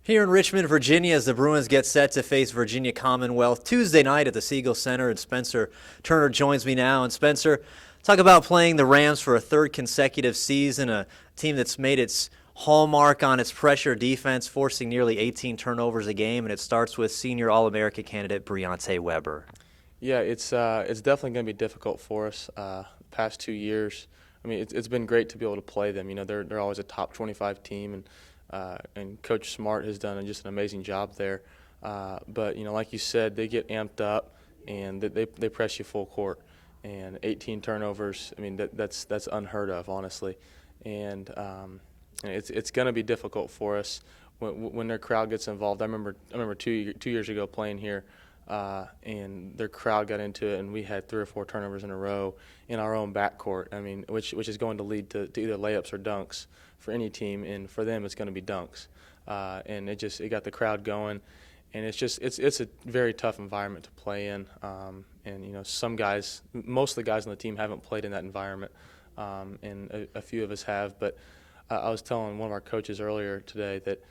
Here in Richmond, Virginia, as the Bruins get set to face Virginia Commonwealth Tuesday night at the Siegel Center, and Spencer Turner joins me now. And Spencer, talk about playing the Rams for a third consecutive season, a team that's made its hallmark on its pressure defense, forcing nearly 18 turnovers a game, and it starts with senior All-America candidate Briante Weber. Yeah, it's definitely going to be difficult for us. Past 2 years, I mean, it's been great to be able to play them. You know, they're always a top 25 team, and Coach Smart has done just an amazing job there. But you know, like you said, they get amped up and they press you full court. And 18 turnovers, I mean, that's unheard of, honestly. And it's going to be difficult for us when their crowd gets involved. I remember 2 years ago playing here. And their crowd got into it, and we had 3 or 4 turnovers in a row in our own backcourt. I mean, which is going to lead to either layups or dunks for any team, and for them, it's going to be dunks. And it got the crowd going, and it's a very tough environment to play in. And you know, most of the guys on the team haven't played in that environment, and a few of us have. But I was telling one of our coaches earlier today that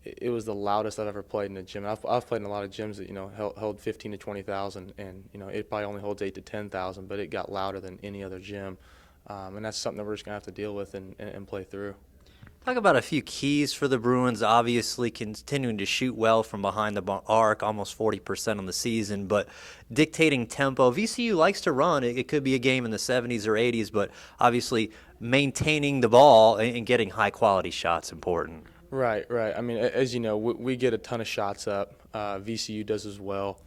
it was the loudest I've ever played in a gym. I've played in a lot of gyms that, you know, held 15 to 20,000, and you know, it probably only holds 8 to 10,000, but it got louder than any other gym, and that's something that we're just gonna have to deal with and play through. Talk about a few keys for the Bruins, obviously continuing to shoot well from behind the arc, almost 40% on the season, but dictating tempo. VCU likes to run. It could be a game in the 70s or 80s, but obviously maintaining the ball and getting high-quality shots important. Right. I mean, as you know, we get a ton of shots up. VCU does as well.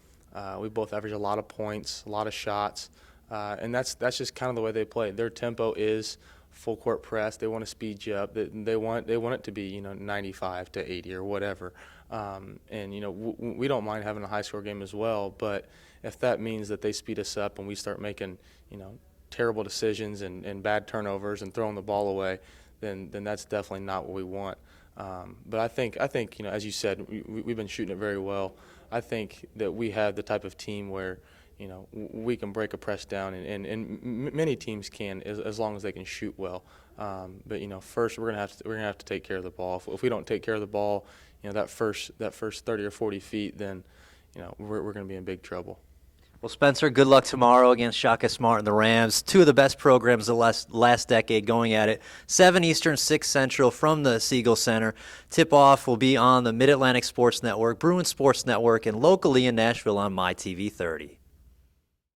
We both average a lot of points, a lot of shots, and that's just kind of the way they play. Their tempo is full court press. They want to speed you up. They want it to be, you know, 95 to 80 or whatever. And you know, we don't mind having a high score game as well. But if that means that they speed us up and we start making, you know, terrible decisions and bad turnovers and throwing the ball away, then that's definitely not what we want. But I think you know, as you said, we've been shooting it very well. I think that we have the type of team where, you know, we can break a press down, and many teams can as long as they can shoot well. But you know, first we're gonna have to take care of the ball. If we don't take care of the ball, you know, that first 30 or 40 feet, then you know, we're gonna be in big trouble. Well, Spencer, good luck tomorrow against Shaka Smart and the Rams. Two of the best programs the last decade going at it. 7 Eastern, 6 Central from the Siegel Center. Tip-off will be on the Mid-Atlantic Sports Network, Bruin Sports Network, and locally in Nashville on MyTV 30.